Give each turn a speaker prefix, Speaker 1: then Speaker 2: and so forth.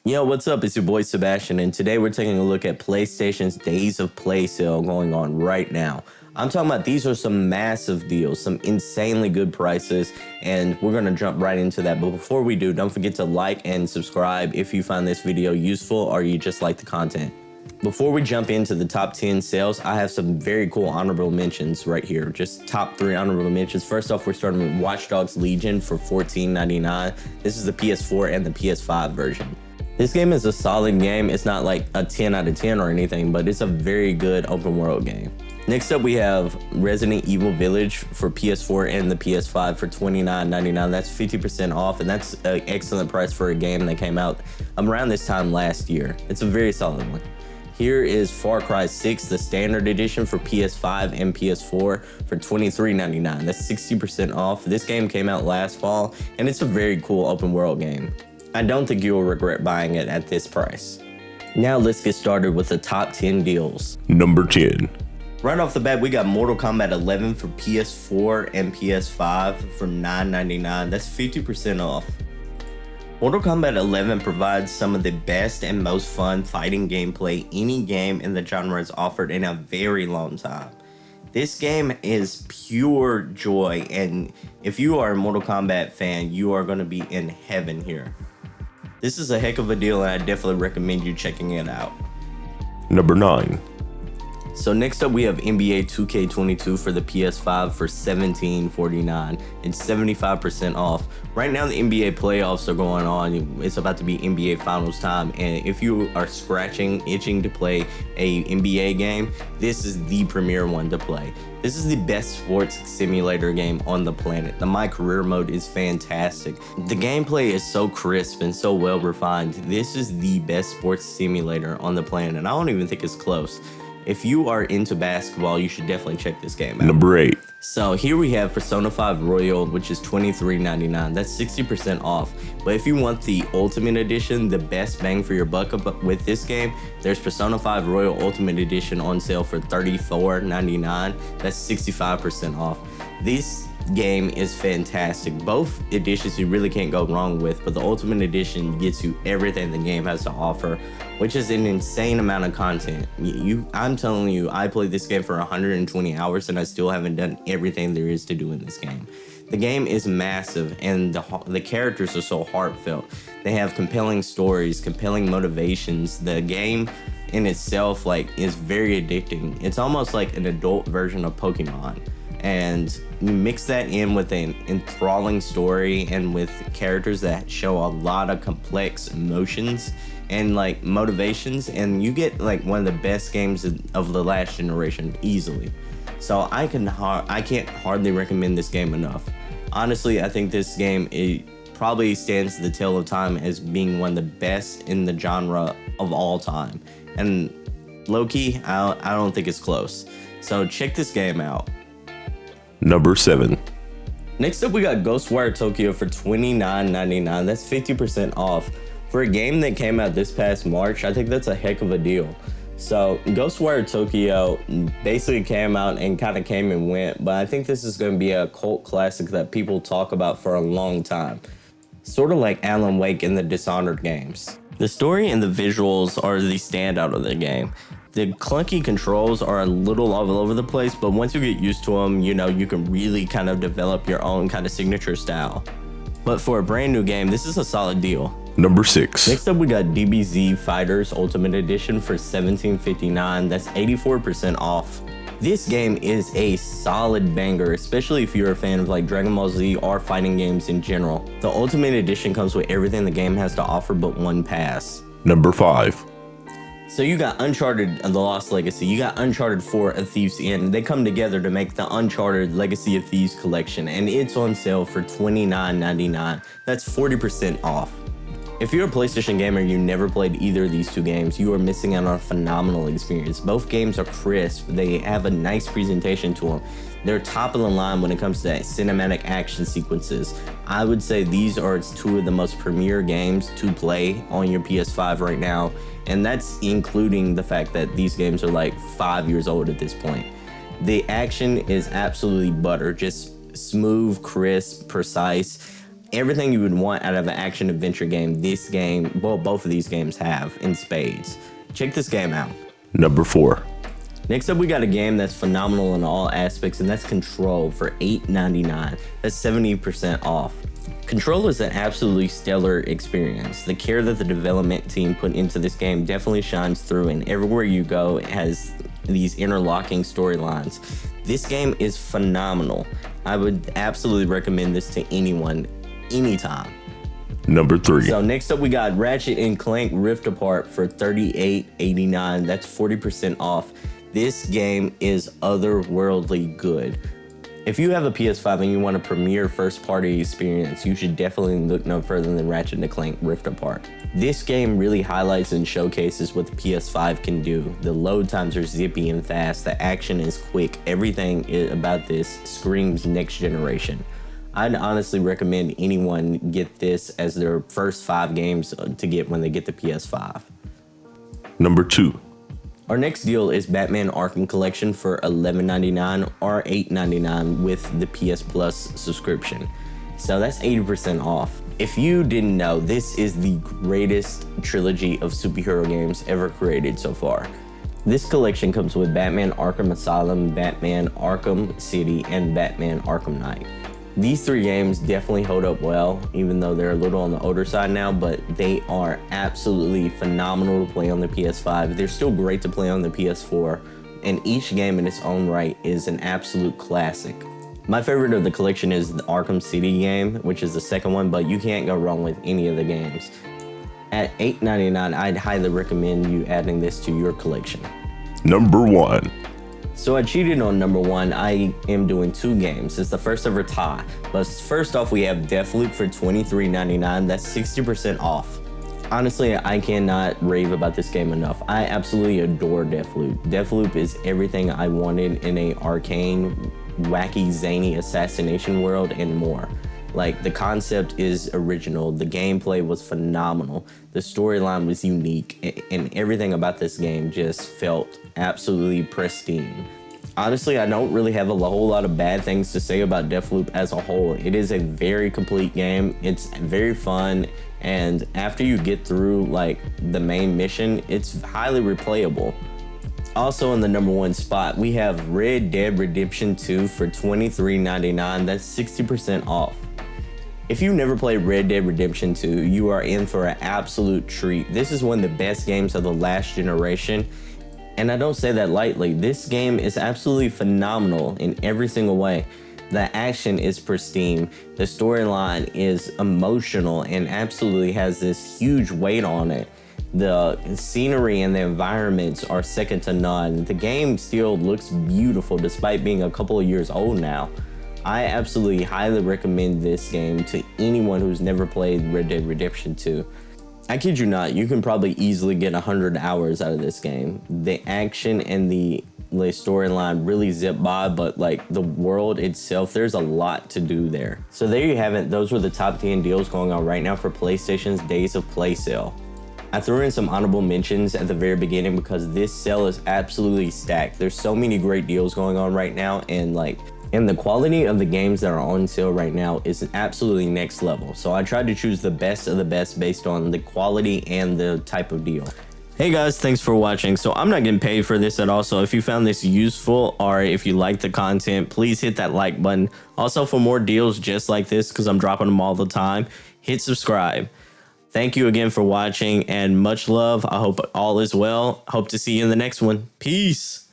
Speaker 1: Yo, what's up? It's your boy Sebastian, and today we're taking a look at PlayStation's Days of Play sale going on right now. I'm talking about these are some massive deals, some insanely good prices, and we're going to jump right into that. But before we do, don't forget to like and subscribe if you find this video useful or you just like the content. Before we jump into the top 10 sales, I have some very cool honorable mentions right here. Just top 3 honorable mentions. First off, we're starting with Watch Dogs Legion for $14.99. This is the PS4 and the PS5 version. This game is a solid game. It's not like a 10 out of 10 or anything, but it's a very good open world game. Next up, we have Resident Evil Village for PS4 and the PS5 for $29.99. That's 50% off, and that's an excellent price for a game that came out around this time last year. It's a very solid one. Here is Far Cry 6, the standard edition for PS5 and PS4 for $23.99. That's 60% off. This game came out last fall, and it's a very cool open world game. I don't think you'll regret buying it at this price. Now let's get started with the top 10 deals.
Speaker 2: Number 10.
Speaker 1: Right off the bat, we got Mortal Kombat 11 for PS4 and PS5 for $9.99. That's 50% off. Mortal Kombat 11 provides some of the best and most fun fighting gameplay any game in the genre has offered in a very long time. This game is pure joy, and if you are a Mortal Kombat fan, you are going to be in heaven here. This is a heck of a deal, and I definitely recommend you checking it out.
Speaker 2: Number 9.
Speaker 1: So next up, we have NBA 2K22 for the PS5 for $17.49. It's 75% off. Right now, the NBA playoffs are going on. It's about to be NBA Finals time, and if you are itching to play a NBA game, this is the premier one to play. This is the best sports simulator game on the planet. The My Career mode is fantastic. The gameplay is so crisp and so well refined. This is the best sports simulator on the planet, and I don't even think it's close. If you are into basketball, you should definitely check this game out.
Speaker 2: Number 8.
Speaker 1: So here we have Persona 5 Royal, which is $23.99. That's 60% off. But if you want the Ultimate Edition, the best bang for your buck with this game, there's Persona 5 Royal Ultimate Edition on sale for $34.99. That's 65% off. This game is fantastic. Both editions you really can't go wrong with, but the Ultimate Edition gets you everything the game has to offer, which is an insane amount of content. I'm telling you, I played this game for 120 hours and I still haven't done everything there is to do in this game. The game is massive, and the characters are so heartfelt. They have compelling stories, compelling motivations. The game in itself is very addicting. It's almost like an adult version of Pokemon. And you mix that in with an enthralling story and with characters that show a lot of complex emotions and motivations, and you get one of the best games of the last generation easily. So I can't hardly recommend this game enough. Honestly, I think this game probably stands the tale of time as being one of the best in the genre of all time. And low-key, I don't think it's close. So check this game out.
Speaker 2: Number 7.
Speaker 1: Next up, we got Ghostwire Tokyo for $29.99. That's 50% off. For a game that came out this past March, I think that's a heck of a deal. So Ghostwire Tokyo basically came out and kind of came and went, but I think this is going to be a cult classic that people talk about for a long time. Sort of like Alan Wake in the Dishonored games. The story and the visuals are the standout of the game. The clunky controls are a little all over the place, but once you get used to them, you can really kind of develop your own kind of signature style. But for a brand new game, this is a solid deal.
Speaker 2: Number 6.
Speaker 1: Next up, we got DBZ FIGHTERZ Ultimate Edition for $17.59. That's 84% off. This game is a solid banger, especially if you're a fan of Dragon Ball Z or fighting games in general. The Ultimate Edition comes with everything the game has to offer but one pass.
Speaker 2: Number 5.
Speaker 1: So you got Uncharted The Lost Legacy, you got Uncharted 4 A Thief's End. They come together to make the Uncharted Legacy of Thieves collection, and it's on sale for $29.99. That's 40% off. If you're a PlayStation gamer and you never played either of these two games, you are missing out on a phenomenal experience. Both games are crisp. They have a nice presentation to them. They're top of the line when it comes to cinematic action sequences. I would say these are two of the most premier games to play on your PS5 right now, and that's including the fact that these games are 5 years old at this point. The action is absolutely butter, just smooth, crisp, precise. Everything you would want out of an action adventure game, this game, well, both of these games have in spades. Check this game out.
Speaker 2: Number 4.
Speaker 1: Next up, we got a game that's phenomenal in all aspects, and that's Control for $8.99. That's 70% off. Control is an absolutely stellar experience. The care that the development team put into this game definitely shines through, and everywhere you go, it has these interlocking storylines. This game is phenomenal. I would absolutely recommend this to anyone, anytime.
Speaker 2: Number 3.
Speaker 1: So next up, we got Ratchet and Clank Rift Apart for $38.89. That's 40% off. This game is otherworldly good. If you have a PS5 and you want a premier first-party experience, you should definitely look no further than Ratchet and Clank Rift Apart. This game really highlights and showcases what the PS5 can do. The load times are zippy and fast, the action is quick, everything about this screams next generation. I'd honestly recommend anyone get this as their first 5 games to get when they get the PS5.
Speaker 2: Number 2.
Speaker 1: Our next deal is Batman Arkham Collection for $11.99 or $8.99 with the PS Plus subscription. So that's 80% off. If you didn't know, this is the greatest trilogy of superhero games ever created so far. This collection comes with Batman Arkham Asylum, Batman Arkham City, and Batman Arkham Knight. These 3 games definitely hold up well, even though they're a little on the older side now, but they are absolutely phenomenal to play on the PS5. They're still great to play on the PS4, and each game in its own right is an absolute classic. My favorite of the collection is the Arkham City game, which is the second one, but you can't go wrong with any of the games. At $8.99, I'd highly recommend you adding this to your collection.
Speaker 2: Number 1.
Speaker 1: So I cheated on number 1. I am doing 2 games. It's the first ever tie. But first off, we have DEATHLOOP for $23.99. That's 60% off. Honestly, I cannot rave about this game enough. I absolutely adore DEATHLOOP. DEATHLOOP is everything I wanted in a arcane, wacky, zany assassination world and more. Like, the concept is original, the gameplay was phenomenal, the storyline was unique, and everything about this game just felt absolutely pristine. Honestly, I don't really have a whole lot of bad things to say about DEATHLOOP as a whole. It is a very complete game, it's very fun, and after you get through like the main mission, it's highly replayable. Also in the number 1 spot, we have Red Dead Redemption 2 for $23.99. That's 60% off. If you've never played Red Dead Redemption 2, you are in for an absolute treat. This is one of the best games of the last generation, and I don't say that lightly. This game is absolutely phenomenal in every single way. The action is pristine, the storyline is emotional and absolutely has this huge weight on it. The scenery and the environments are second to none. The game still looks beautiful despite being a couple of years old now. I absolutely highly recommend this game to anyone who's never played Red Dead Redemption 2. I kid you not, you can probably easily get 100 hours out of this game. The action and the storyline really zip by, but like the world itself, there's a lot to do there. So there you have it. Those were the top 10 deals going on right now for PlayStation's Days of Play sale. I threw in some honorable mentions at the very beginning because this sale is absolutely stacked. There's so many great deals going on right now, and the quality of the games that are on sale right now is absolutely next level. So I tried to choose the best of the best based on the quality and the type of deal. Hey guys, thanks for watching. So I'm not getting paid for this at all. So if you found this useful or if you like the content, please hit that like button. Also, for more deals just like this, because I'm dropping them all the time, hit subscribe. Thank you again for watching and much love. I hope all is well. Hope to see you in the next one. Peace.